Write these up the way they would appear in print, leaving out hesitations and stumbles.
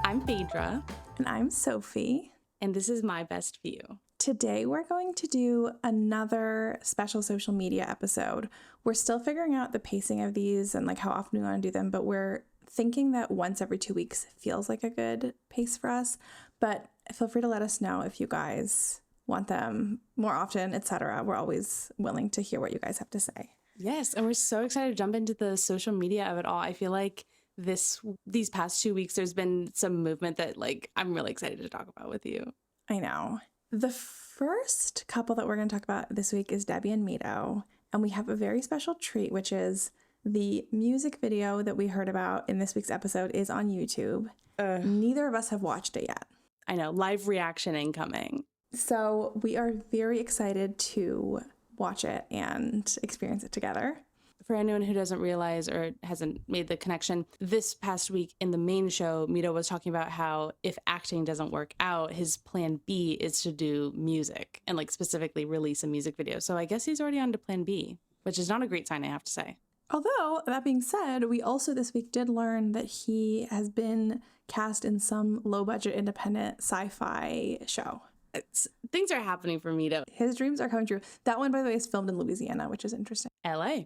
I'm Phaedra. And I'm Sophie. And this is My Best View. Today we're going to do another special social media episode. We're still figuring out the pacing of these and like how often we want to do them, but we're thinking that once every 2 weeks feels like a good pace for us. But feel free to let us know if you guys want them more often, etc. We're always willing to hear what you guys have to say. Yes, and we're so excited to jump into the social media of it all. I feel like these past 2 weeks, there's been some movement that like I'm really excited to talk about with you. I know. The first couple that we're going to talk about this week is Debby and Mido, and we have a very special treat, which is the music video that we heard about in this week's episode is on YouTube. Neither of us have watched it yet. I know, live reaction incoming. So we are very excited to watch it and experience it together. For anyone who doesn't realize or hasn't made the connection, this past week in the main show, Mido was talking about how if acting doesn't work out, his plan B is to do music and like specifically release a music video. So I guess he's already on to plan B, which is not a great sign, I have to say. Although, that being said, we also this week did learn that he has been cast in some low-budget independent sci-fi show. Things are happening for Mido. His dreams are coming true. That one, by the way, is filmed in Louisiana, which is interesting. LA.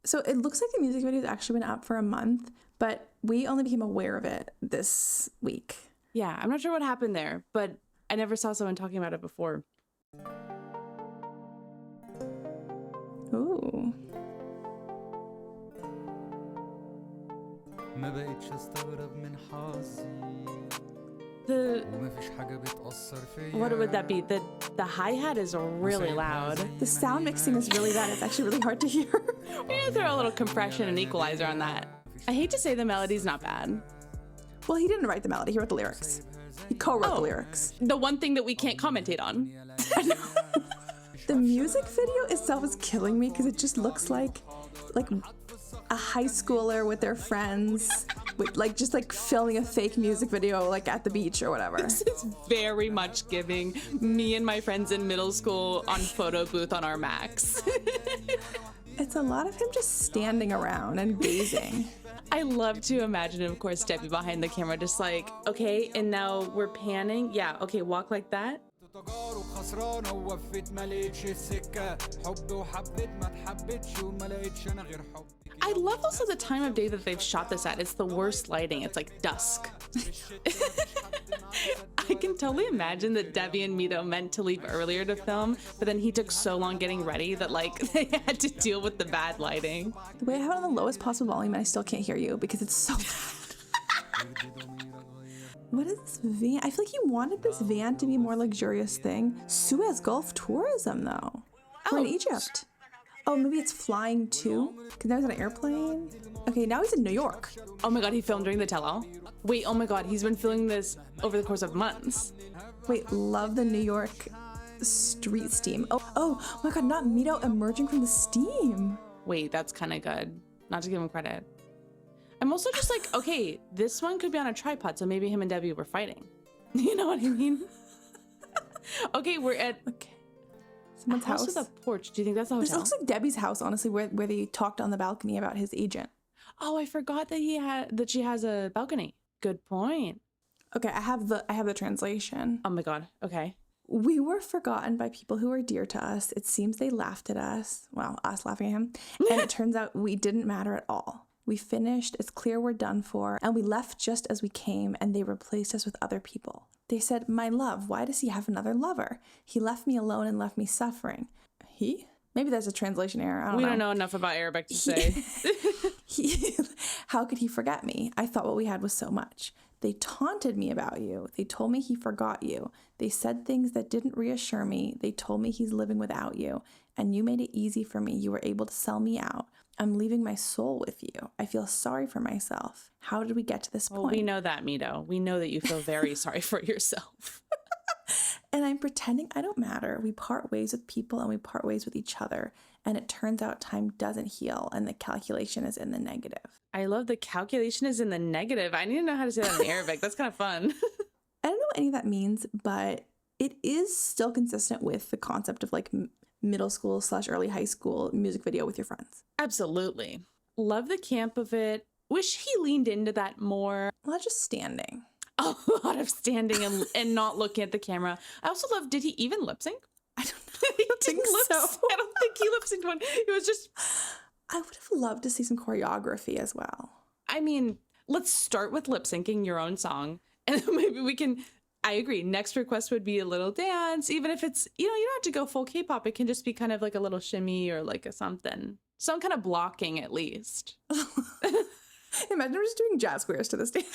So it looks like the music video has actually been up for a month, but we only became aware of it this week. Yeah, I'm not sure what happened there, but I never saw someone talking about it before. Ooh. What would that be? The hi-hat is really loud. The sound mixing is really bad. It's actually really hard to hear. We're gonna throw a little compression and equalizer on that. I hate to say the melody's not bad. Well, he didn't write the melody. He wrote the lyrics. He co-wrote the lyrics. The one thing that we can't commentate on. The music video itself is killing me because it just looks like a high schooler with their friends, with just filming a fake music video like at the beach or whatever. This is very much giving me and my friends in middle school on photo booth on our Macs. It's a lot of him just standing around and gazing. I love to imagine, of course, Debby behind the camera just like, okay, and now we're panning. Yeah, okay, walk like that. I love also the time of day that they've shot this at. It's the worst lighting. It's like dusk. I can totally imagine that Debby and Mido meant to leave earlier to film, but then he took so long getting ready that they had to deal with the bad lighting. The way I have it on the lowest possible volume, and I still can't hear you because it's so loud. What is this van? I feel like he wanted this van to be a more luxurious thing. Suez Gulf tourism, though. We're in Egypt. Oh, maybe it's flying too? Because there's an airplane. Okay, now he's in New York. Oh my god, he filmed during the tell-all? Wait, oh my god, he's been filming this over the course of months. Wait, love the New York street steam. Oh my god, not Mido emerging from the steam. Wait, that's kind of good. Not to give him credit. I'm also just like, okay, this one could be on a tripod, so maybe him and Debby were fighting. You know what I mean? Okay, we're at someone's house with a porch. Do you think that's a hotel? This looks like Debbie's house, honestly, where they talked on the balcony about his agent. Oh, I forgot that she has a balcony. Good point. Okay, I have the translation. Oh my god. Okay. We were forgotten by people who are dear to us. It seems they laughed at us. Well, us laughing at him. And it turns out we didn't matter at all. We finished, it's clear we're done for, and we left just as we came, and they replaced us with other people. They said, "My love, why does he have another lover? He left me alone and left me suffering." He? Maybe there's a translation error. I don't know. We don't know enough about Arabic to say. How could he forget me? I thought what we had was so much. They taunted me about you. They told me he forgot you. They said things that didn't reassure me. They told me he's living without you. And you made it easy for me. You were able to sell me out. I'm leaving my soul with you. I feel sorry for myself. How did we get to this point? Well, we know that, Mido. We know that you feel very sorry for yourself. And I'm pretending I don't matter. We part ways with people and we part ways with each other. And it turns out time doesn't heal and the calculation is in the negative. I love the calculation is in the negative. I need to know how to say that in Arabic. That's kind of fun. I don't know what any of that means, but it is still consistent with the concept of middle school / early high school music video with your friends. Absolutely. Love the camp of it. Wish he leaned into that more. Not just standing. a lot of standing and not looking at the camera. I also love, did he even lip sync? I don't think so. I don't think he lip synced one. It was just. I would have loved to see some choreography as well. I mean, let's start with lip syncing your own song, and maybe we can. I agree. Next request would be a little dance, even if it's, you don't have to go full K-pop. It can just be kind of like a little shimmy or like a something. Some kind of blocking at least. Imagine we're just doing jazz squares to this dance.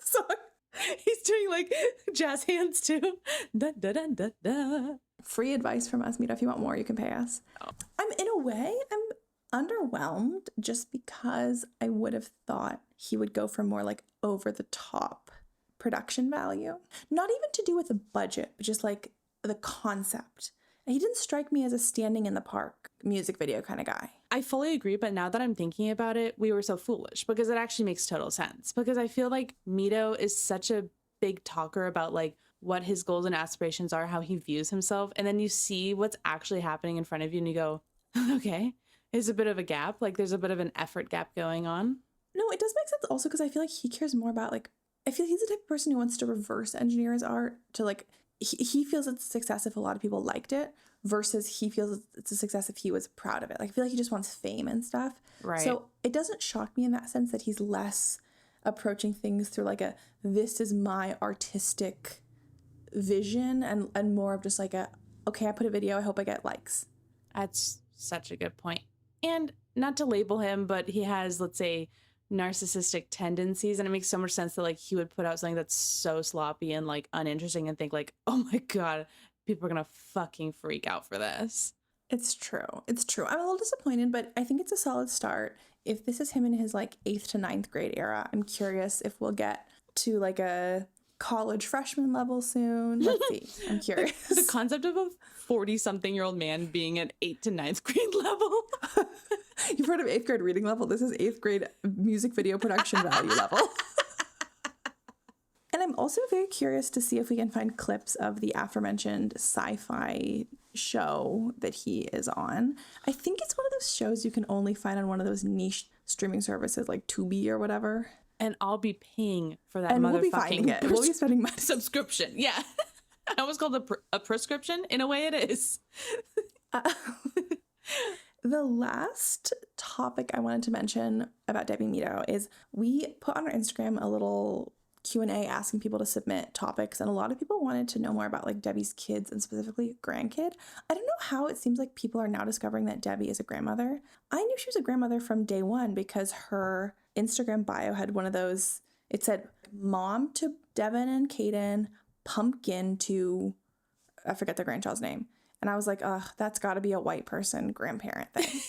So he's doing like jazz hands too. Da, da, da, da, da. Free advice from us, Mido. If you want more, you can pay us. Oh. In a way, I'm underwhelmed just because I would have thought he would go for more like over the top production value. Not even to do with the budget, but just like the concept. And he didn't strike me as a standing in the park music video kind of guy. I fully agree, but now that I'm thinking about it, we were so foolish because it actually makes total sense. Because I feel like Mido is such a big talker about like what his goals and aspirations are, how he views himself. And then you see what's actually happening in front of you and you go, okay, there's a bit of a gap. Like there's a bit of an effort gap going on. No, it does make sense also because I feel like he cares more about like, I feel he's the type of person who wants to reverse engineer his art to like, he feels it's a success if a lot of people liked it versus he feels it's a success if he was proud of it. Like I feel like he just wants fame and stuff. Right. So it doesn't shock me in that sense that he's less approaching things through like this is my artistic vision and more of just like okay, I put a video, I hope I get likes. That's such a good point. And not to label him, but he has, let's say, narcissistic tendencies, and it makes so much sense that like he would put out something that's so sloppy and like uninteresting and think like, oh my god, people are gonna fucking freak out for this. It's true. I'm a little disappointed, but I think it's a solid start. If this is him in his like 8th to 9th grade era, I'm curious if we'll get to like a college freshman level soon. Let's see. I'm curious. The concept of a 40-something-year-old man being at 8th to 9th grade level. You've heard of 8th grade reading level? This is 8th grade music video production value level. And I'm also very curious to see if we can find clips of the aforementioned sci-fi show that he is on. I think it's one of those shows you can only find on one of those niche streaming services like Tubi or whatever. And I'll be paying for that and motherfucking we'll be finding it. We'll be spending money. Subscription. Yeah. I almost called it a prescription. In a way it is. The last topic I wanted to mention about Debby Mido is we put on our Instagram a little Q&A asking people to submit topics, and a lot of people wanted to know more about like Debbie's kids and specifically grandkid. I don't know how it seems like people are now discovering that Debby is a grandmother. I knew she was a grandmother from day one because her Instagram bio had one of those, it said mom to Devin and Caden, pumpkin to, I forget the grandchild's name. And I was like, ugh, that's got to be a white person grandparent thing.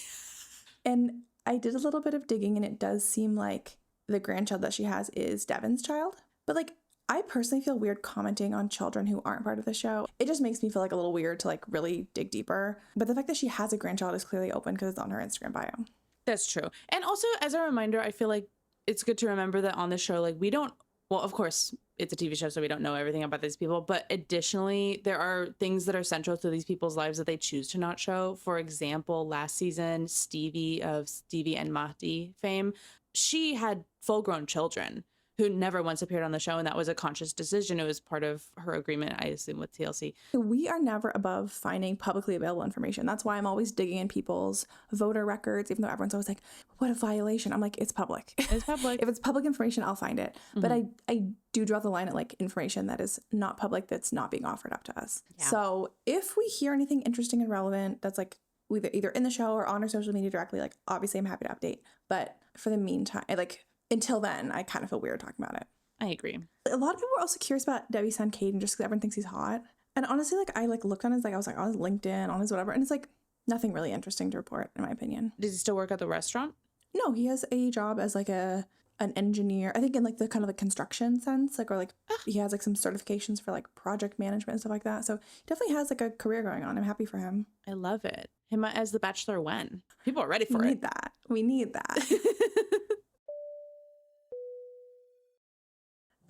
And I did a little bit of digging, and it does seem like the grandchild that she has is Devin's child. But like, I personally feel weird commenting on children who aren't part of the show. It just makes me feel like a little weird to like really dig deeper. But the fact that she has a grandchild is clearly open because it's on her Instagram bio. That's true. And also, as a reminder, I feel like it's good to remember that on the show, like we don't, well, of course, it's a TV show, so we don't know everything about these people. But additionally, there are things that are central to these people's lives that they choose to not show. For example, last season, Stevie of Stevie and Mahdi fame, she had full-grown children who never once appeared on the show, and that was a conscious decision. It was part of her agreement, I assume, with TLC. We are never above finding publicly available information. That's why I'm always digging in people's voter records, even though everyone's always like, what a violation. I'm like, it's public. It's public. If it's public information, I'll find it. Mm-hmm. But I do draw the line at like information that is not public, that's not being offered up to us. Yeah. So if we hear anything interesting and relevant that's like either in the show or on our social media directly, like obviously I'm happy to update. But for the meantime, until then, I kind of feel weird talking about it. I agree. A lot of people were also curious about Debbie's son, Caden, just because everyone thinks he's hot. And honestly, like I looked on his, I was like on his LinkedIn, on his whatever, and it's like nothing really interesting to report, in my opinion. Does he still work at the restaurant? No, he has a job as like an engineer. I think in like the kind of the construction sense, like, or like he has like some certifications for like project management and stuff like that. So he definitely has like a career going on. I'm happy for him. I love it. Him as the Bachelor when? People are ready for it. We need that.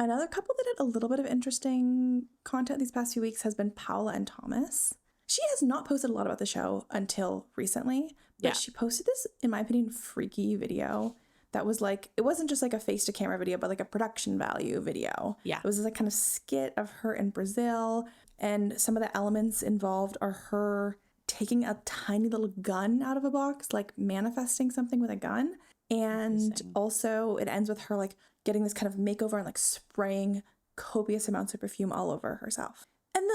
Another couple that had a little bit of interesting content these past few weeks has been Paula and Thomas. She has not posted a lot about the show until recently, but she posted this, in my opinion, freaky video that was like, it wasn't just like a face to camera video, but like a production value video. Yeah. It was this like kind of skit of her in Brazil. And some of the elements involved are her taking a tiny little gun out of a box, like manifesting something with a gun. And also it ends with her like getting this kind of makeover and like spraying copious amounts of perfume all over herself. And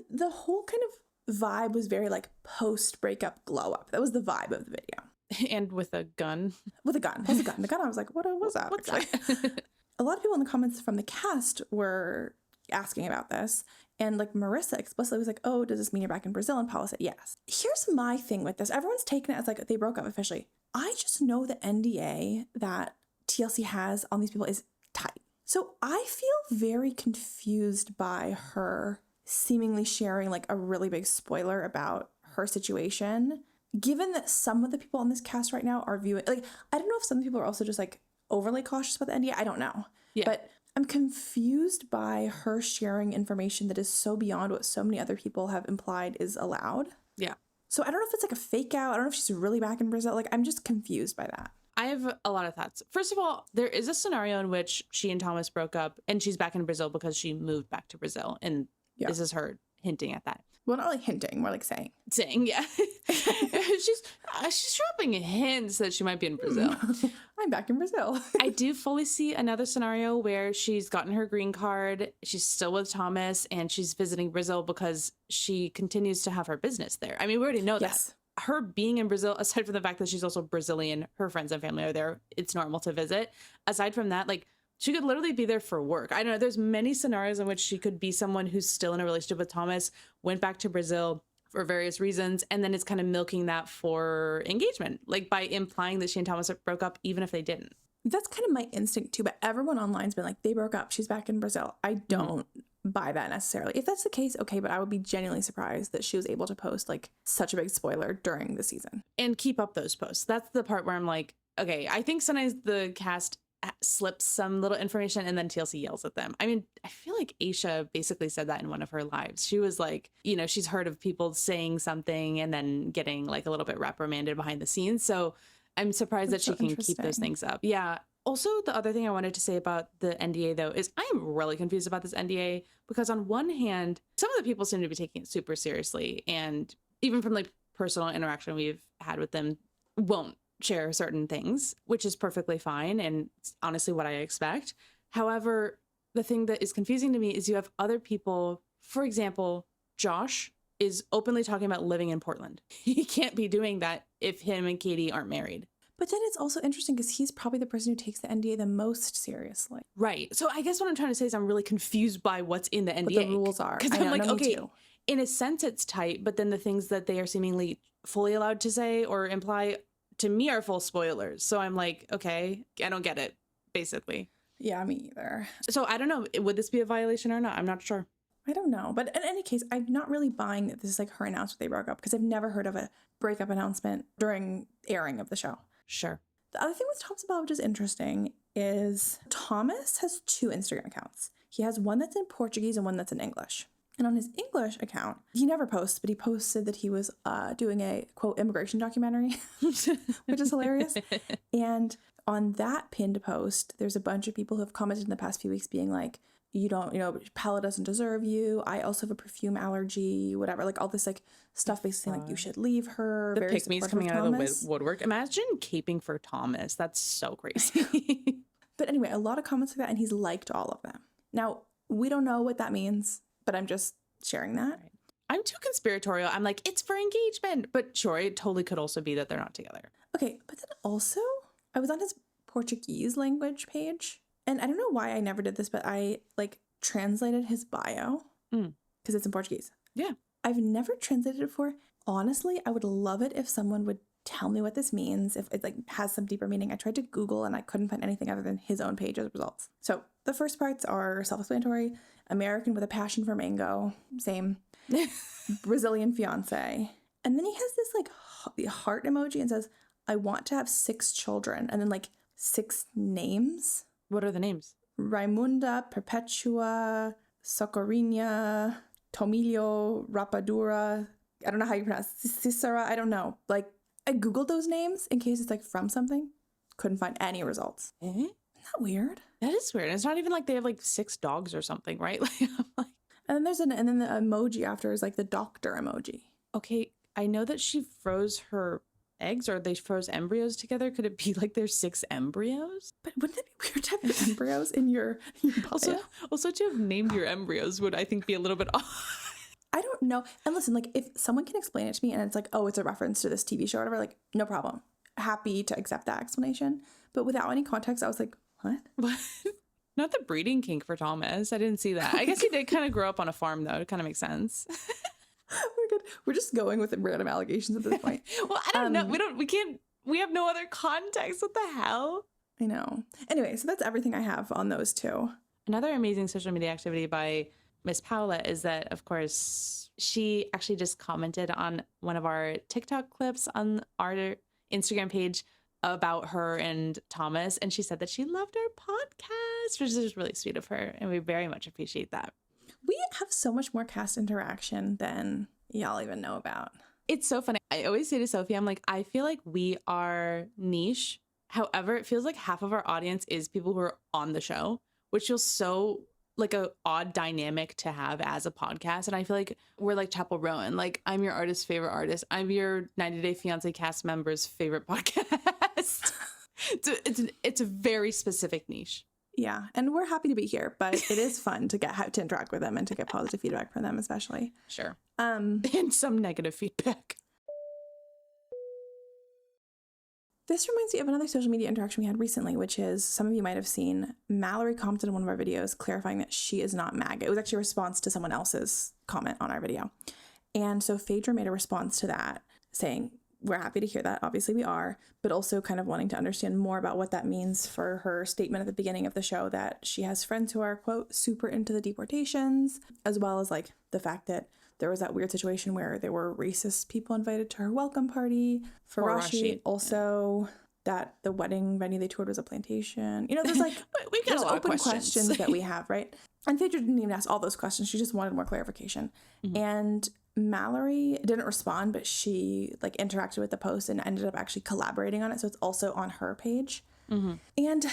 the whole kind of vibe was very like post breakup glow up. That was the vibe of the video. And with a gun. With a gun. With a gun. The gun, I was like, what was that? What's that? A lot of people in the comments from the cast were asking about this. And like Marissa explicitly was like, oh, does this mean you're back in Brazil? And Paula said yes. Here's my thing with this. Everyone's taken it as like they broke up officially. I just know the NDA that TLC has on these people is tight. So I feel very confused by her seemingly sharing like a really big spoiler about her situation, given that some of the people on this cast right now are viewing, like, I don't know if some people are also just like overly cautious about the NDA. I don't know. Yeah. But I'm confused by her sharing information that is so beyond what so many other people have implied is allowed. Yeah. So I don't know if it's like a fake out. I don't know if she's really back in Brazil. Like, I'm just confused by that. I have a lot of thoughts. First of all, there is a scenario in which she and Thomas broke up and she's back in Brazil because she moved back to Brazil. And this is her hinting at that. Well, not like hinting, more like saying. Saying, yeah. she's dropping hints that she might be in Brazil. I'm back in Brazil. I do fully see another scenario where she's gotten her green card, she's still with Thomas, and she's visiting Brazil because she continues to have her business there. I mean, we already know that. Her being in Brazil, aside from the fact that she's also Brazilian, her friends and family are there, it's normal to visit. Aside from that, like, she could literally be there for work. I don't know. There's many scenarios in which she could be someone who's still in a relationship with Thomas, went back to Brazil for various reasons, and then it's kind of milking that for engagement, like by implying that she and Thomas broke up, even if they didn't. That's kind of my instinct too, but everyone online's been like, they broke up, she's back in Brazil. I don't buy that necessarily. If that's the case, okay, but I would be genuinely surprised that she was able to post like such a big spoiler during the season. And keep up those posts. That's the part where I'm like, okay, I think sometimes the cast slips some little information and then TLC yells at them. I mean, I feel like Aisha basically said that in one of her lives. She was like, you know, she's heard of people saying something and then getting like a little bit reprimanded behind the scenes. So I'm surprised that she can keep those things up. Yeah. Also, the other thing I wanted to say about the NDA, though, is I'm really confused about this NDA because on one hand, some of the people seem to be taking it super seriously. And even from like personal interaction we've had with them, won't share certain things, which is perfectly fine. And it's honestly what I expect. However, the thing that is confusing to me is you have other people, for example, Josh is openly talking about living in Portland. He can't be doing that if him and Catie aren't married. But then it's also interesting because he's probably the person who takes the NDA the most seriously. Right. So I guess what I'm trying to say is I'm really confused by what's in the NDA. What the rules are. Because I'm like, okay, in a sense it's tight, but then the things that they are seemingly fully allowed to say or imply to me are full spoilers. So I'm like, okay, I don't get it, basically. Yeah, me either. So I don't know. Would this be a violation or not? I'm not sure. I don't know. But in any case, I'm not really buying that this is like her announcement they broke up because I've never heard of a breakup announcement during airing of the show. Sure. The other thing with Thomas Abel, which is interesting, is Thomas has 2 Instagram accounts. He has one that's in Portuguese and one that's in English. And on his English account, he never posts, but he posted that he was doing a, quote, immigration documentary, which is hilarious. And on that pinned post, there's a bunch of people who have commented in the past few weeks being like, Paula doesn't deserve you. I also have a perfume allergy, whatever. Like all this like stuff basically saying like you should leave her. The pick-me's coming out of the woodwork. Imagine caping for Thomas. That's so crazy. But anyway, a lot of comments like that, and he's liked all of them. Now, we don't know what that means, but I'm just sharing that. Right. I'm too conspiratorial. I'm like, it's for engagement. But sure, it totally could also be that they're not together. Okay, but then also, I was on his Portuguese language page. And I don't know why I never did this, but I like translated his bio because it's in Portuguese. Yeah. I've never translated it before. Honestly, I would love it if someone would tell me what this means, if it like has some deeper meaning. I tried to Google and I couldn't find anything other than his own page as results. So the first parts are self-explanatory. American with a passion for mango. Same. Brazilian fiancé. And then he has this like heart emoji and says, I want to have 6 children. And then like 6 names. What are the names? Raimunda, Perpetua, Socorrinha, Tomilio, Rapadura. I don't know how you pronounce it. Cicera. I don't know. Like, I Googled those names in case it's like from something. Couldn't find any results. Eh? Isn't that weird? That is weird. It's not even like they have like 6 dogs or something, right? Like, I'm like, And then the emoji after is like the doctor emoji. okay, I know that she froze her eggs, or they froze embryos together. Could it be like there's 6 embryos? But wouldn't it be weird to have embryos in your bio? Also to have named your embryos would, I think, be a little bit off. I don't know. And listen, like if someone can explain it to me and it's like, oh, it's a reference to this TV show or whatever, like no problem. Happy to accept that explanation. But without any context, I was like, what? What? Not the breeding kink for Thomas. I didn't see that. I guess he did kind of grow up on a farm, though. It kind of makes sense. Oh my God. We're just going with random allegations at this point. Well, I don't know. We have no other context. What the hell? I know. Anyway, so that's everything I have on those two. Another amazing social media activity by Miss Paula is that, of course, she actually just commented on one of our TikTok clips on our Instagram page about her and Thomas. And she said that she loved our podcast, which is really sweet of her. And we very much appreciate that. We have so much more cast interaction than y'all even know about. It's so funny. I always say to Sophie, I'm like, I feel like we are niche. However, it feels like half of our audience is people who are on the show, which feels so like a odd dynamic to have as a podcast. And I feel like we're like Chapel Rowan. Like, I'm your artist's favorite artist. I'm your 90 Day Fiancé cast member's favorite podcast. It's a very specific niche. Yeah, and we're happy to be here, but it is fun to to interact with them and to get positive feedback from them, especially. Sure. And some negative feedback. This reminds me of another social media interaction we had recently, which is, some of you might have seen, Mallorie commented on one of our videos clarifying that she is not MAGA. It was actually a response to someone else's comment on our video. And so Phaedra made a response to that saying, we're happy to hear that. Obviously we are, but also kind of wanting to understand more about what that means for her statement at the beginning of the show that she has friends who are, quote, super into the deportations, as well as like the fact that there was that weird situation where there were racist people invited to her welcome party for Raşit. Also, that the wedding venue they toured was a plantation. You know, there's like we've got a lot open of questions that we have, right? And Phaedra didn't even ask all those questions. She just wanted more clarification. Mm-hmm. And Mallorie didn't respond, but she like interacted with the post and ended up actually collaborating on it. So it's also on her page. Mm-hmm. And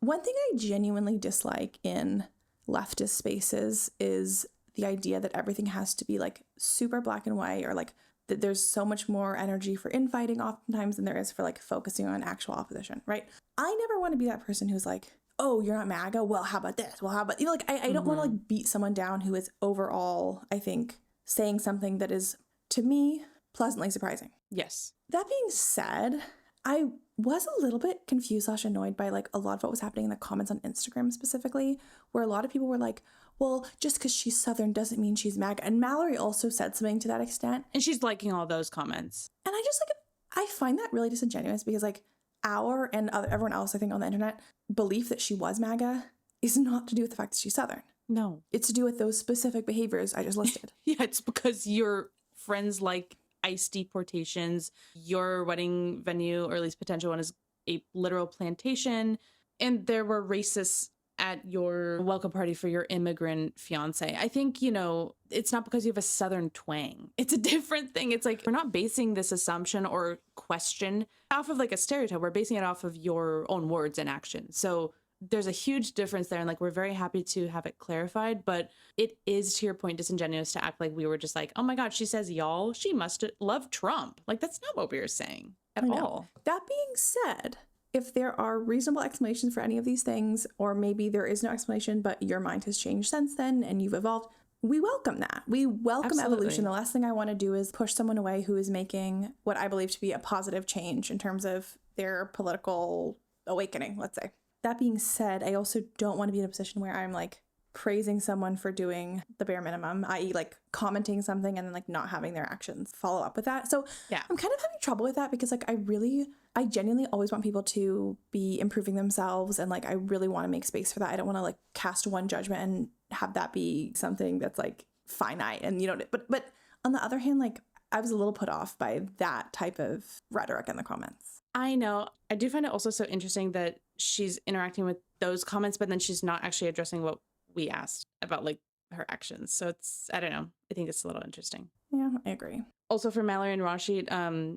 one thing I genuinely dislike in leftist spaces is the idea that everything has to be like super black and white, or like that there's so much more energy for infighting oftentimes than there is for like focusing on actual opposition, right? I never want to be that person who's like, oh, you're not MAGA? Well, how about this? Well, how about, you know, like I don't want to like beat someone down who is overall, I think, saying something that is, to me, pleasantly surprising. Yes. That being said, I was a little bit confused / annoyed by like a lot of what was happening in the comments on Instagram specifically, where a lot of people were like, well, just because she's Southern doesn't mean she's MAGA. And Mallorie also said something to that extent. And she's liking all those comments. And I just like, I find that really disingenuous because like our and everyone else, I think, on the internet, belief that she was MAGA is not to do with the fact that she's Southern. No. It's to do with those specific behaviors I just listed. Yeah, it's because your friends like ICE deportations, your wedding venue, or at least potential one, is a literal plantation, and there were racists at your welcome party for your immigrant fiance. I think, you know, it's not because you have a Southern twang. It's a different thing. It's like, we're not basing this assumption or question off of like a stereotype. We're basing it off of your own words and actions. So there's a huge difference there. And like, we're very happy to have it clarified, but it is, to your point, disingenuous to act like we were just like, oh my God, she says y'all, she must love Trump. Like, that's not what we were saying at all. That being said, if there are reasonable explanations for any of these things, or maybe there is no explanation, but your mind has changed since then and you've evolved, we welcome that. We welcome evolution. The last thing I want to do is push someone away who is making what I believe to be a positive change in terms of their political awakening, let's say. That being said, I also don't want to be in a position where I'm like praising someone for doing the bare minimum, i.e. like commenting something and then like not having their actions follow up with that. So yeah, I'm kind of having trouble with that because like I genuinely always want people to be improving themselves, and like I really want to make space for that. I don't want to like cast one judgment and have that be something that's like finite, and you know, but on the other hand, like I was a little put off by that type of rhetoric in the comments. I know. I do find it also so interesting that she's interacting with those comments, but then she's not actually addressing what we asked about like her actions. So it's, I don't know. I think it's a little interesting. Yeah, I agree. Also for Mallorie and Raşit,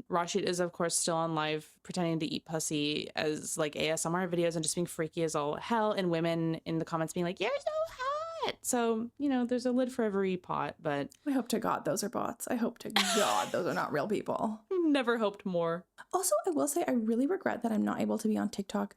Raşit is of course still on live pretending to eat pussy as like ASMR videos and just being freaky as all hell, and women in the comments being like, "You're so hot." So, you know, there's a lid for every pot, but I hope to God those are bots. I hope to God those are not real people. Never hoped more. Also, I will say I really regret that I'm not able to be on TikTok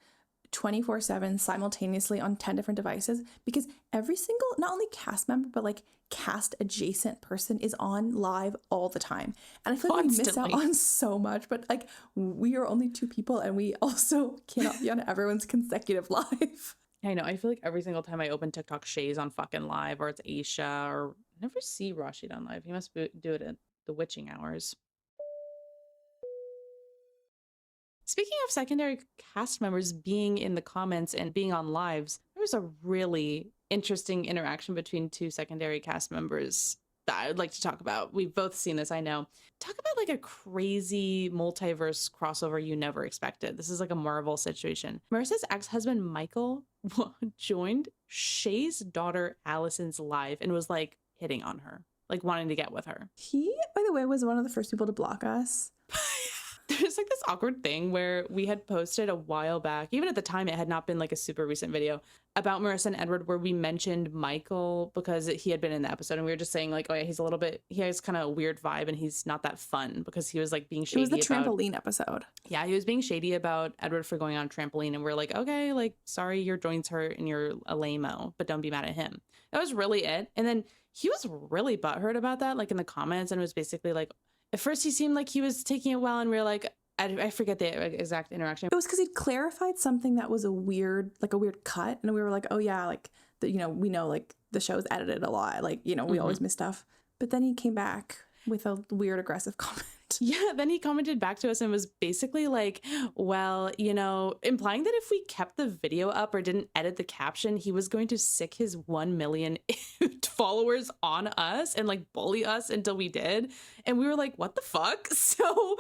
24/7 simultaneously on 10 different devices, because every single, not only cast member, but like cast adjacent person is on live all the time. And I feel like we miss out on so much, but like we are only 2 people and we also cannot be on everyone's consecutive live. I know. I feel like every single time I open TikTok, Shea's on fucking live, or it's Aisha, or I never see Raşit on live. He must do it at the witching hours. Speaking of secondary cast members being in the comments and being on lives, there was a really interesting interaction between 2 secondary cast members that I would like to talk about. We've both seen this, I know. Talk about like a crazy multiverse crossover you never expected. This is like a Marvel situation. Marissa's ex-husband, Michael, joined Shea's daughter, Allison's live and was like hitting on her, like wanting to get with her. He, by the way, was one of the first people to block us. There's like this awkward thing where we had posted a while back, even at the time it had not been like a super recent video, about Marissa and Edward, where we mentioned Michael because he had been in the episode, and we were just saying like, oh yeah, he's a little bit, he has kind of a weird vibe and he's not that fun, because he was like being shady. It was the trampoline episode. Yeah, he was being shady about Edward for going on trampoline, and we're like, okay, like sorry your joints hurt and you're a lame-o, but don't be mad at him. That was really it. And then he was really butthurt about that, like in the comments, and it was basically like, at first he seemed like he was taking it well, and we were like, I forget the exact interaction. It was because he'd clarified something that was a weird cut. And we were like, oh yeah, like, you know, we know like the show's edited a lot. Like, you know, we always miss stuff. But then he came back with a weird aggressive comment. Yeah, then he commented back to us and was basically like, well, you know, implying that if we kept the video up or didn't edit the caption, he was going to sick his 1 million followers on us and like bully us until we did. And we were like, what the fuck? So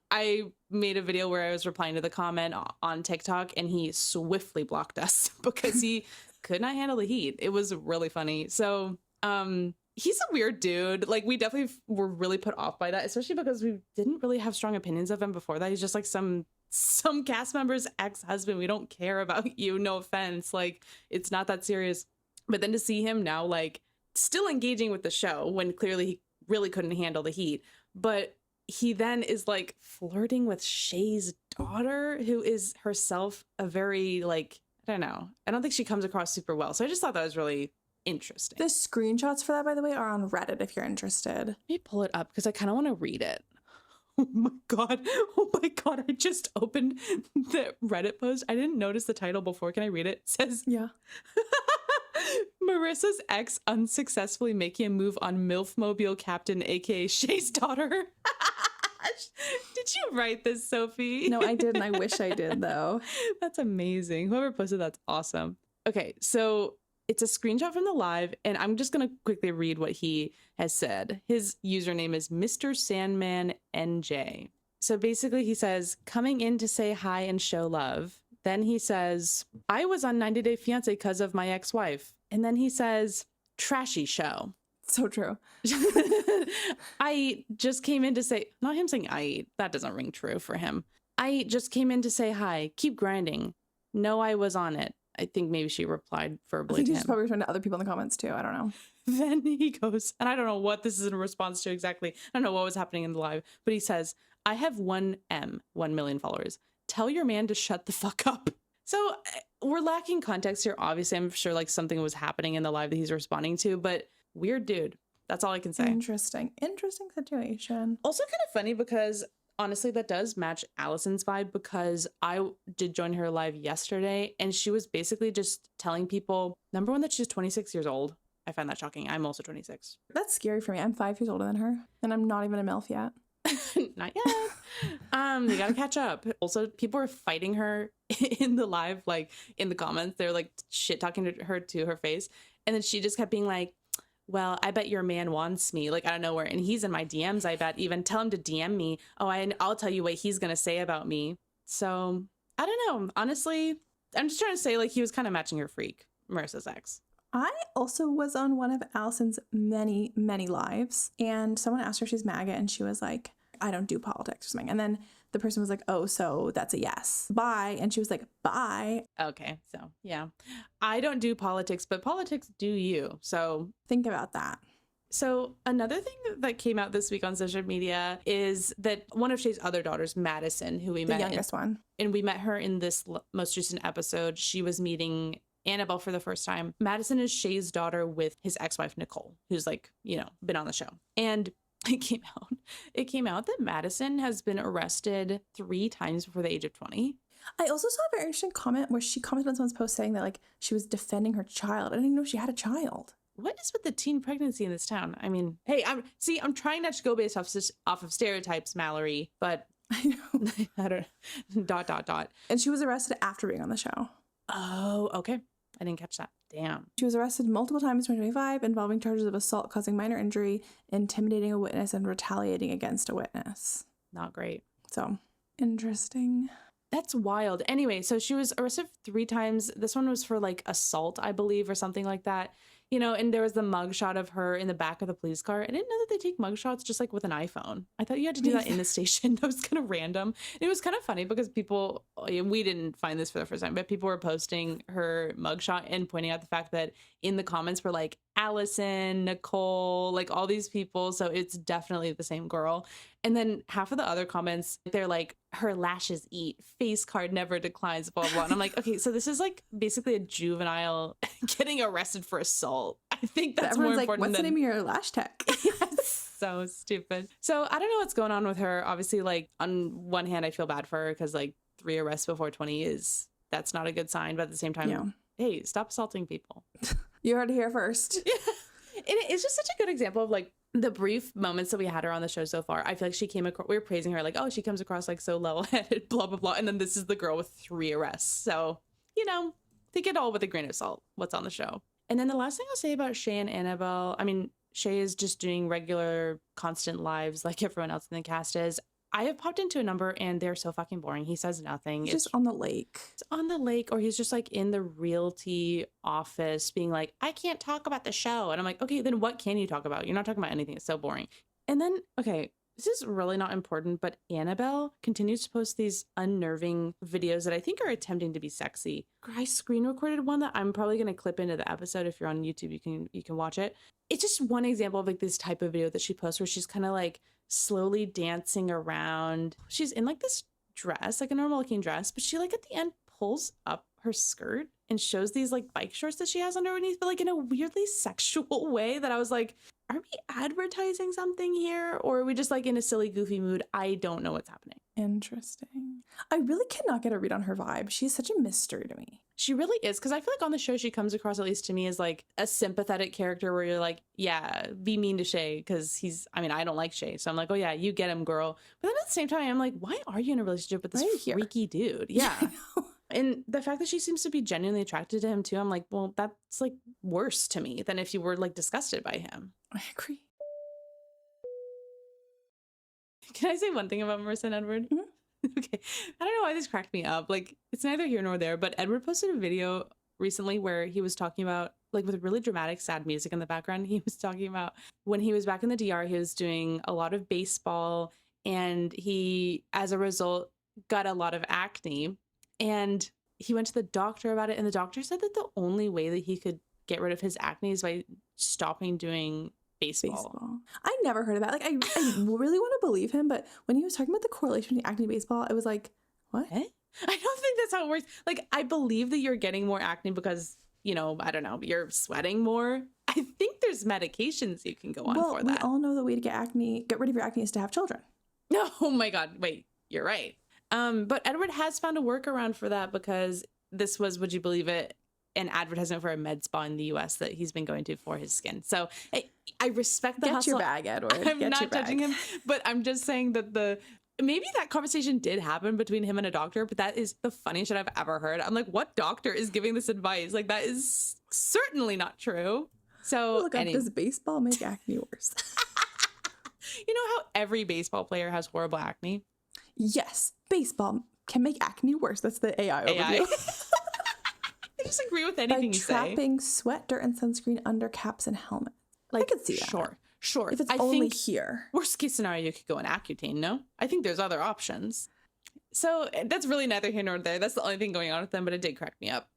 I made a video where I was replying to the comment on TikTok, and he swiftly blocked us because he could not handle the heat. It was really funny. So, he's a weird dude. Like, we definitely were really put off by that, especially because we didn't really have strong opinions of him before that. He's just like some cast member's ex-husband. We don't care about you. No offense. Like, it's not that serious. But then to see him now, like, still engaging with the show when clearly he really couldn't handle the heat. But he then is like flirting with Shea's daughter, who is herself a very, like, I don't know. I don't think she comes across super well. So I just thought that was really interesting. The screenshots for that, by the way, are on Reddit if you're interested. Let me pull it up because I kind of want to read it. Oh my god. I just opened the Reddit post. I didn't notice the title before. Can I read it? It says, yeah. Marissa's ex unsuccessfully making a move on MILF-mobile captain, aka Shea's daughter. Did you write this, Sophie? No, I didn't. I wish I did, though. That's amazing. Whoever posted that's awesome. Okay, so it's a screenshot from the live, and I'm just going to quickly read what he has said. His username is Mr. Sandman NJ. So basically he says, coming in to say hi and show love. Then he says, I was on 90 Day Fiancé because of my ex-wife. And then he says, trashy show. So true. I just came in to say, not him saying I eat. That doesn't ring true for him. I just came in to say hi. Keep grinding. No, I was on it. I think maybe she replied verbally I think to he's him. probably responding to other people in the comments too. I don't know. Then he goes, and I don't know what this is in response to exactly. I don't know what was happening in the live, but he says, I have 1 million followers. Tell your man to shut the fuck up. So we're lacking context here. Obviously, I'm sure like something was happening in the live that he's responding to, but weird dude. That's all I can say. Interesting situation. Also kind of funny because honestly, that does match Allison's vibe, because I did join her live yesterday and she was basically just telling people, number one, that she's 26 years old. I find that shocking. I'm also 26. That's scary for me. I'm 5 years older than her and I'm not even a MILF yet. Not yet. You gotta catch up. Also, people were fighting her in the live, like in the comments. They're like shit talking to her face. And then she just kept being like, well, I bet your man wants me, like out of nowhere. And he's in my DMs, I bet. Even tell him to DM me. Oh, I'll tell you what he's going to say about me. So I don't know. Honestly, I'm just trying to say like he was kind of matching her freak, Marissa's ex. I also was on one of Allison's many, many lives, and someone asked her if she's MAGA, and she was like, I don't do politics or something. And then the person was like, oh, so that's a yes. Bye. And she was like, bye. Okay, so yeah. I don't do politics, but politics do you. So think about that. So another thing that came out this week on social media is that one of Shea's other daughters, Madison, who we met, the youngest one, and we met her in this most recent episode. She was meeting Annabelle for the first time. Madison is Shea's daughter with his ex-wife, Nicole, who's like, you know, been on the show. And it came out that Madison has been arrested 3 times before the age of 20. I also saw a very interesting comment where she commented on someone's post saying that like she was defending her child. I didn't even know she had a child. What is with the teen pregnancy in this town? I mean, hey, I'm trying not to go based off of stereotypes, Mallory, but I know. I don't ... And she was arrested after being on the show. Oh, okay. I didn't catch that. Damn. She was arrested multiple times in 2025 involving charges of assault causing minor injury, intimidating a witness, and retaliating against a witness. Not great. So, interesting. That's wild. Anyway, so she was arrested 3 times. This one was for like assault, I believe, or something like that. You know, and there was the mugshot of her in the back of the police car. I didn't know that they take mugshots just like with an iPhone. I thought you had to do that in the station. That was kind of random. And it was kind of funny because people, we didn't find this for the first time, but people were posting her mugshot and pointing out the fact that in the comments were like Allison, Nicole, like all these people. So it's definitely the same girl. And then half of the other comments, they're like, her lashes eat, face card never declines, blah, blah. And I'm like, okay, so this is like basically a juvenile getting arrested for assault. I think that's more important. Like, what's the name of your lash tech? Yes, so stupid. So I don't know what's going on with her. Obviously, like on one hand, I feel bad for her because like 3 arrests before 20 that's not a good sign. But at the same time, hey, stop assaulting people. You heard it here first. Yeah. It's just such a good example of like the brief moments that we had her on the show so far. I feel like she came across, we were praising her like, oh, she comes across like so level-headed, blah, blah, blah. And then this is the girl with 3 arrests. So, you know, take it all with a grain of salt, what's on the show. And then the last thing I'll say about Shea and Anabelle, I mean, Shea is just doing regular, constant lives like everyone else in the cast is. I have popped into a number and they're so fucking boring. He says nothing. He's just on the lake. It's on the lake, or he's just like in the realty office being like, I can't talk about the show. And I'm like, okay, then what can you talk about? You're not talking about anything. It's so boring. And then, okay, this is really not important, but Anabelle continues to post these unnerving videos that I think are attempting to be sexy. I screen recorded one that I'm probably going to clip into the episode. If you're on YouTube, you can watch it. It's just one example of like this type of video that she posts where she's kind of like slowly dancing around. She's in like this dress, like a normal looking dress, but she like at the end pulls up her skirt and shows these like bike shorts that she has underneath, but like in a weirdly sexual way that I was like, are we advertising something here? Or are we just like in a silly, goofy mood? I don't know what's happening. Interesting. I really cannot get a read on her vibe. She's such a mystery to me. She really is. Because I feel like on the show, she comes across, at least to me, as like a sympathetic character where you're like, yeah, be mean to Shea because I don't like Shea. So I'm like, oh yeah, you get him, girl. But then at the same time, I'm like, why are you in a relationship with this freaky dude? Yeah. And the fact that she seems to be genuinely attracted to him too, I'm like, well, that's like worse to me than if you were like disgusted by him. I agree. Can I say one thing about Marissa Edward? Mm-hmm. Okay. I don't know why this cracked me up. Like, it's neither here nor there, but Edward posted a video recently where he was talking about, like, with really dramatic, sad music in the background, he was talking about when he was back in the DR, he was doing a lot of baseball, and he, as a result, got a lot of acne. And he went to the doctor about it, and the doctor said that the only way that he could get rid of his acne is by stopping doing baseball. I never heard of that. Like, I really want to believe him, but when he was talking about the correlation between acne and baseball, it was like, what? I don't think that's how it works. Like, I believe that you're getting more acne because, you know, I don't know, you're sweating more. I think there's medications you can go on for that. We all know the way to get rid of your acne is to have children. Oh my God. Wait, you're right. But Edward has found a workaround for that because this was, would you believe it, an advertisement for a med spa in the US that he's been going to for his skin. So I respect the hustle. Get your bag, Edward. I'm not judging him, but I'm just saying that maybe that conversation did happen between him and a doctor, but that is the funniest shit I've ever heard. I'm like, what doctor is giving this advice? Like, that is certainly not true. So look up, does baseball make acne worse? You know how every baseball player has horrible acne? Yes, baseball can make acne worse. That's the AI overview. I disagree with by anything you say. trapping sweat, dirt, and sunscreen under caps and helmets. I could see that. Sure. If it's I only think here. worst case scenario, you could go in Accutane, no? I think there's other options. So that's really neither here nor there. That's the only thing going on with them, but it did crack me up.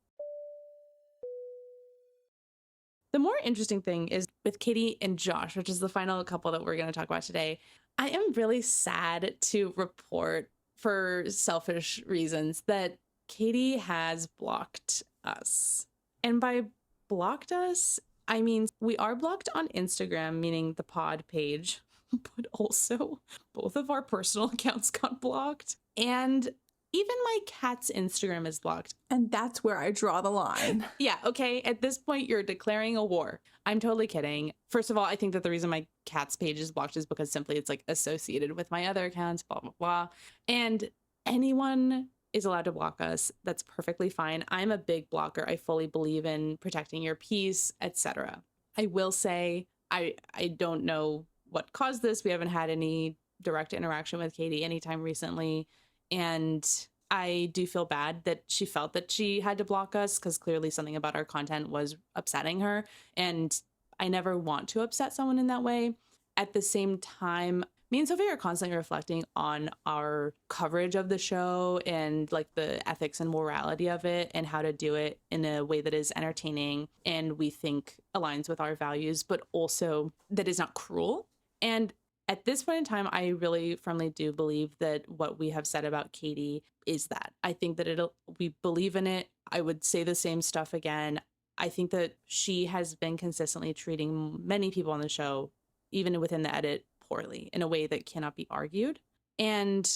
The more interesting thing is with Catie and Josh, which is the final couple that we're going to talk about today. I am really sad to report, for selfish reasons, that Catie has blocked us. And by blocked us, I mean we are blocked on Instagram, meaning the pod page, but also both of our personal accounts got blocked. And even my cat's Instagram is blocked. And that's where I draw the line. Yeah, okay. At this point, you're declaring a war. I'm totally kidding. First of all, I think that the reason my cat's page is blocked is because simply it's like associated with my other accounts, blah, blah, blah. And anyone is allowed to block us. That's perfectly fine. I'm a big blocker. I fully believe in protecting your peace, etc. I will say I don't know what caused this. We haven't had any direct interaction with Catie anytime recently. And I do feel bad that she felt that she had to block us because clearly something about our content was upsetting her. And I never want to upset someone in that way. At the same time, me and Sophie are constantly reflecting on our coverage of the show and like the ethics and morality of it and how to do it in a way that is entertaining and we think aligns with our values, but also that is not cruel. And at this point in time, I really firmly do believe that what we have said about Catie is that. I think that we believe in it. I would say the same stuff again. I think that she has been consistently treating many people on the show, even within the edit, poorly in a way that cannot be argued. And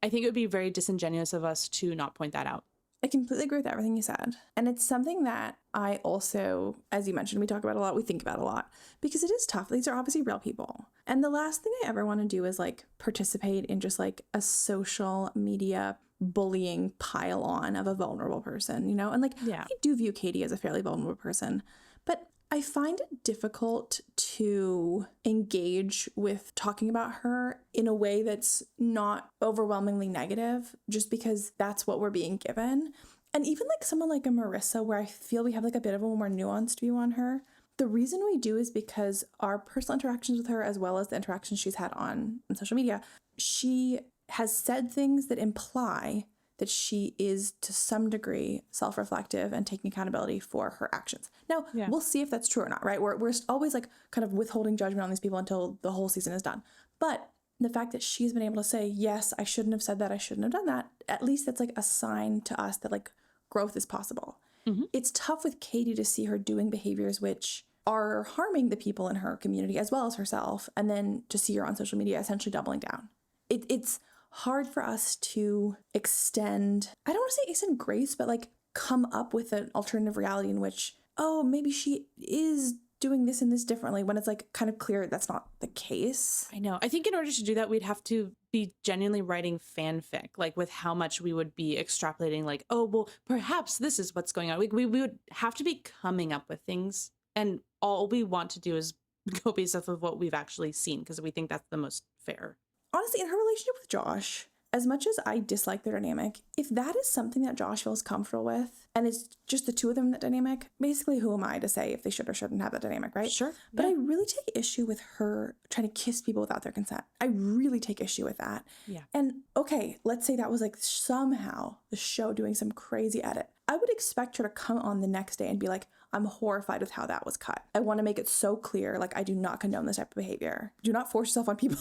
I think it would be very disingenuous of us to not point that out. I completely agree with everything you said. And it's something that I also, as you mentioned, we talk about a lot, we think about a lot, because it is tough. These are obviously real people. And the last thing I ever want to do is like participate in just like a social media bullying pile on of a vulnerable person, you know? And like, Yeah. I do view Catie as a fairly vulnerable person, but I find it difficult to engage with talking about her in a way that's not overwhelmingly negative, just because that's what we're being given. And even like someone like a Marissa, where I feel we have like a bit of a more nuanced view on her, the reason we do is because our personal interactions with her, as well as the interactions she's had on social media, she has said things that imply that she is to some degree self-reflective and taking accountability for her actions. Now, We'll see if that's true or not, right? We're always like kind of withholding judgment on these people until the whole season is done. But the fact that she's been able to say, yes, I shouldn't have said that, I shouldn't have done that, at least that's like a sign to us that like growth is possible. Mm-hmm. It's tough with Catie to see her doing behaviors which are harming the people in her community as well as herself, and then to see her on social media essentially doubling down. It's hard for us to extend, I don't want to say extend grace, but like come up with an alternative reality in which, oh, maybe she is doing this and this differently, when it's like kind of clear that's not the case. I know. I think in order to do that, we'd have to be genuinely writing fanfic, like with how much we would be extrapolating, like, oh, well, perhaps this is what's going on. We would have to be coming up with things. And all we want to do is go based off of what we've actually seen, because we think that's the most fair. Honestly, in her relationship with Josh, as much as I dislike their dynamic, if that is something that Josh feels comfortable with, and it's just the two of them in that dynamic, basically who am I to say if they should or shouldn't have that dynamic, right? Sure. But I really take issue with her trying to kiss people without their consent. I really take issue with that. Yeah. And okay, let's say that was like somehow the show doing some crazy edit. I would expect her to come on the next day and be like, I'm horrified with how that was cut. I want to make it so clear, like, I do not condone this type of behavior. Do not force yourself on people.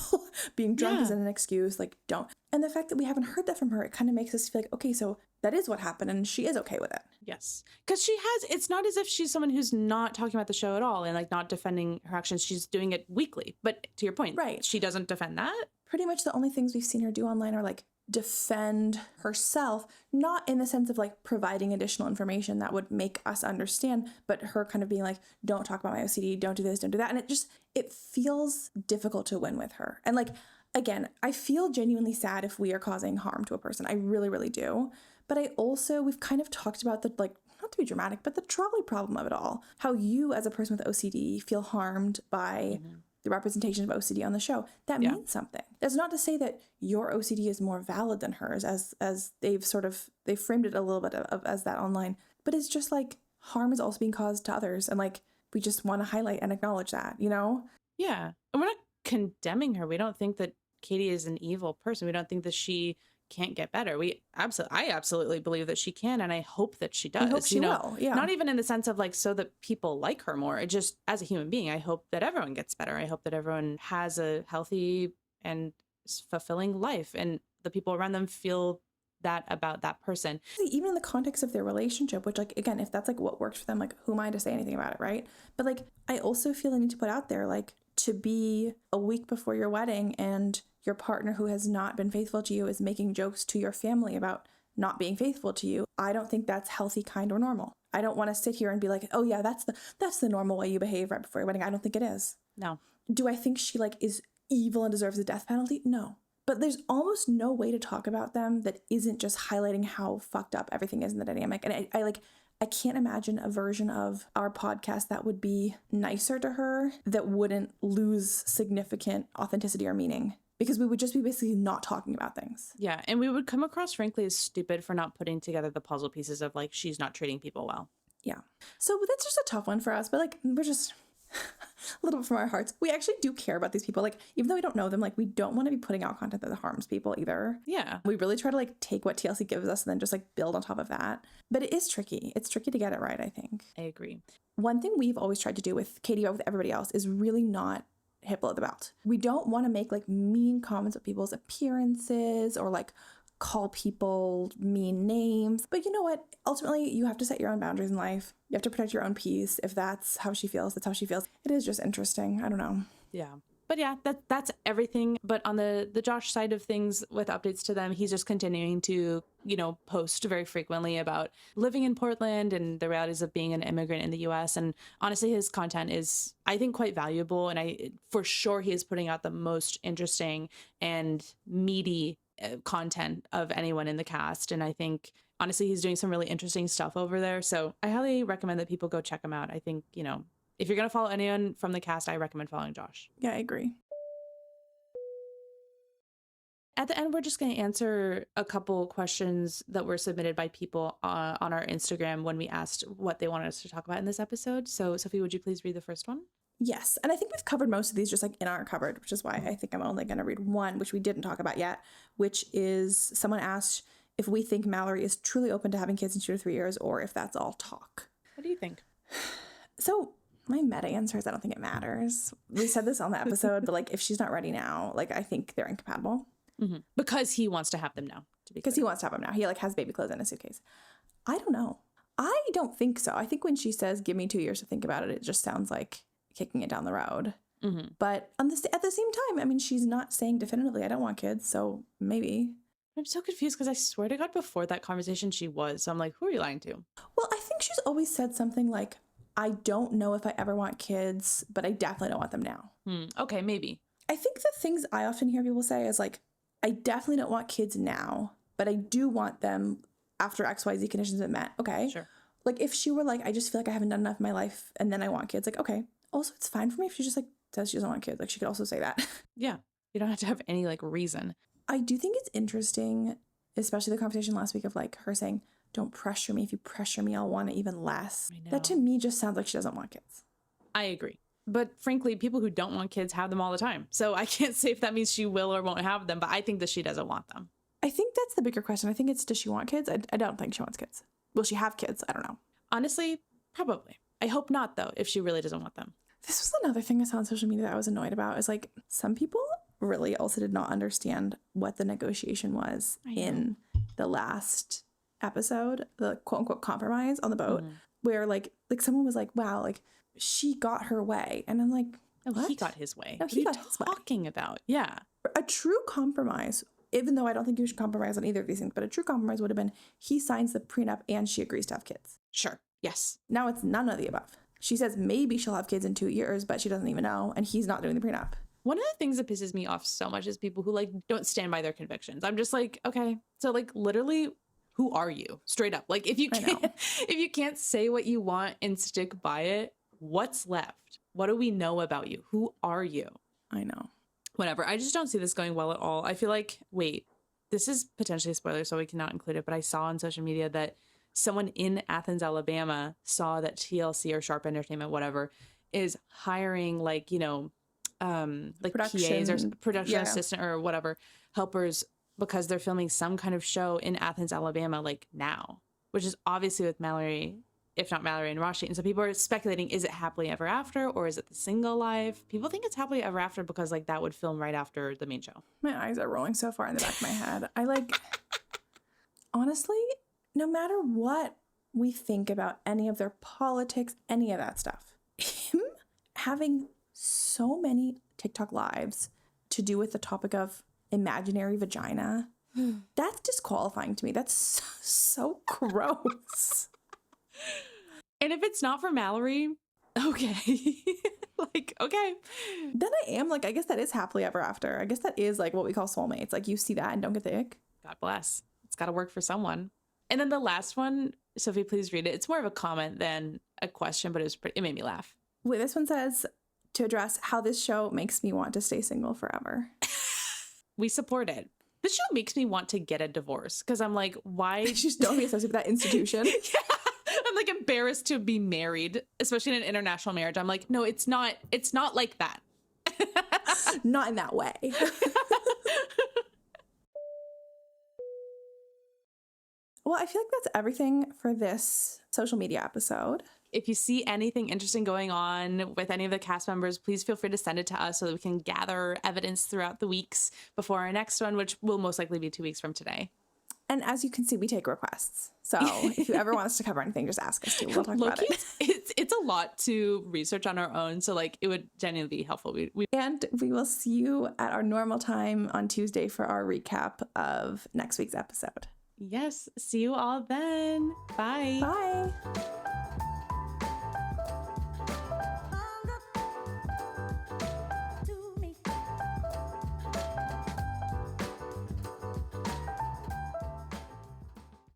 Being drunk isn't an excuse. Like, don't. And the fact that we haven't heard that from her, it kind of makes us feel like, okay, so that is what happened and she is okay with it. Yes. Because it's not as if she's someone who's not talking about the show at all and like not defending her actions. She's doing it weekly. But to your point, right, she doesn't defend that. Pretty much the only things we've seen her do online are like defend herself, not in the sense of like providing additional information that would make us understand, but her kind of being like, don't talk about my OCD, don't do this, don't do that. And it feels difficult to win with her. And like, again, I feel genuinely sad if we are causing harm to a person. I really, really do. But we've kind of talked about the, like, not to be dramatic, but the trolley problem of it all. How you as a person with OCD feel harmed by the representation of OCD on the show. That means something. That's not to say that your OCD is more valid than hers, as they've framed it a little bit of as that online. but it's just like harm is also being caused to others. And like, we just want to highlight and acknowledge that, you know? Yeah. And we're not condemning her. We don't think that Catie is an evil person. We don't think that she can't get better. I absolutely believe that she can, and I hope that she does. I hope she will. Yeah. Not even in the sense of like so that people like her more. It just as a human being, I hope that everyone gets better. I hope that everyone has a healthy and fulfilling life, and the people around them feel that about that person. Even in the context of their relationship, which like, again, if that's like what works for them, like who am I to say anything about it, right? But like, I also feel I need to put out there, like, to be a week before your wedding and your partner who has not been faithful to you is making jokes to your family about not being faithful to you. I don't think that's healthy, kind, or normal. I don't want to sit here and be like, oh yeah, that's the normal way you behave right before your wedding. I don't think it is. No. Do I think she like is evil and deserves a death penalty? No. But there's almost no way to talk about them that isn't just highlighting how fucked up everything is in the dynamic. And I can't imagine a version of our podcast that would be nicer to her, that wouldn't lose significant authenticity or meaning, because we would just be basically not talking about things. Yeah. And we would come across, frankly, as stupid for not putting together the puzzle pieces of like, she's not treating people well. Yeah. So that's just a tough one for us. But like, we're just a little bit from our hearts. We actually do care about these people. Like, even though we don't know them, like, we don't want to be putting out content that harms people either. Yeah. We really try to like take what TLC gives us and then just like build on top of that. But it is tricky. It's tricky to get it right, I think. I agree. One thing we've always tried to do with Catie, but with everybody else, is really not hit below the belt. We don't want to make like mean comments about people's appearances or like call people mean names. But you know what? Ultimately, you have to set your own boundaries in life. You have to protect your own peace. If that's how she feels, that's how she feels. It is just interesting. I don't know. Yeah. But yeah, that's everything. But on the Josh side of things, with updates to them, he's just continuing to, post very frequently about living in Portland and the realities of being an immigrant in the US. And honestly, his content is, I think, quite valuable. And for sure, he is putting out the most interesting and meaty content of anyone in the cast. And I think, honestly, he's doing some really interesting stuff over there. So I highly recommend that people go check him out. I think, if you're going to follow anyone from the cast, I recommend following Josh. Yeah, I agree. At the end, we're just going to answer a couple questions that were submitted by people on our Instagram when we asked what they wanted us to talk about in this episode. So, Sophie, would you please read the first one? Yes. And I think we've covered most of these just like in our cupboard, which is why I think I'm only going to read one, which we didn't talk about yet, which is someone asked if we think Mallorie is truly open to having kids in 2 to 3 years or if that's all talk. What do you think? So my meta answer is I don't think it matters. We said this on the episode, but like if she's not ready now, like I think they're incompatible. Mm-hmm. Because he wants to have them now. Because he wants to have them now. He like has baby clothes in a suitcase. I don't know. I don't think so. I think when she says, give me 2 years to think about it, it just sounds like kicking it down the road. Mm-hmm. But at the same time, I mean, she's not saying definitively, I don't want kids. So maybe. I'm so confused because I swear to God before that conversation she was. So I'm like, who are you lying to? Well, I think she's always said something like, I don't know if I ever want kids, but I definitely don't want them now. Okay, maybe. I think the things I often hear people say is like, I definitely don't want kids now, but I do want them after XYZ conditions are met. Okay. Sure. Like if she were like, I just feel like I haven't done enough in my life and then I want kids, like, okay. Also, it's fine for me if she just like says she doesn't want kids. Like she could also say that. Yeah. You don't have to have any like reason. I do think it's interesting, especially the conversation last week of like her saying, don't pressure me. If you pressure me, I'll want it even less. I know. That to me just sounds like she doesn't want kids. I agree. But frankly, people who don't want kids have them all the time. So I can't say if that means she will or won't have them, but I think that she doesn't want them. I think that's the bigger question. I think it's, does she want kids? I don't think she wants kids. Will she have kids? I don't know. Honestly, probably. I hope not, though, if she really doesn't want them. This was another thing I saw on social media that I was annoyed about is like some people really also did not understand what the negotiation was in the last episode, the quote unquote compromise on the boat, where like someone was like, wow, like she got her way. And I'm like, what? He got his way. No, he got his way. Talking about? Yeah. A true compromise, even though I don't think you should compromise on either of these things, but a true compromise would have been he signs the prenup and she agrees to have kids. Sure. Yes. Now it's none of the above. She says maybe she'll have kids in 2 years, but she doesn't even know. And he's not doing the prenup. One of the things that pisses me off so much is people who like don't stand by their convictions. I'm just like, okay, so like literally, who are you? Straight up. Like if you can't say what you want and stick by it, what's left? What do we know about you? Who are you? I know. Whatever. I just don't see this going well at all. I feel like, wait, this is potentially a spoiler, so we cannot include it. But I saw on social media that someone in Athens, Alabama saw that TLC or Sharp Entertainment, whatever, is hiring like, you know, like PAs or production assistant or whatever helpers because they're filming some kind of show in Athens, Alabama, like now, which is obviously with Mallorie, if not Mallorie and Raşit. And so people are speculating, is it Happily Ever After or is it the single life? People think it's Happily Ever After because like that would film right after the main show. My eyes are rolling so far in the back of my head. I like, honestly, no matter what we think about any of their politics, any of that stuff, him having so many TikTok lives to do with the topic of imaginary vagina, that's disqualifying to me. That's so gross. And if it's not for Mallorie, okay. Like, okay. Then I am like, I guess that is Happily Ever After. I guess that is like what we call soulmates. Like you see that and don't get the ick. God bless. It's got to work for someone. And then the last one, Sophie, please read it. It's more of a comment than a question, but it made me laugh. Wait, this one says, to address how this show makes me want to stay single forever. We support it. This show makes me want to get a divorce because I'm like, why? Just don't be associated with that institution. Yeah. I'm like embarrassed to be married, especially in an international marriage. I'm like, no, it's not like that. Not in that way. Well, I feel like that's everything for this social media episode. If you see anything interesting going on with any of the cast members, please feel free to send it to us so that we can gather evidence throughout the weeks before our next one, which will most likely be 2 weeks from today. And as you can see, we take requests. So if you ever want us to cover anything, just ask us too. We'll talk about it. It's a lot to research on our own. So like it would genuinely be helpful. And we will see you at our normal time on Tuesday for our recap of next week's episode. Yes. See you all then. Bye. Bye.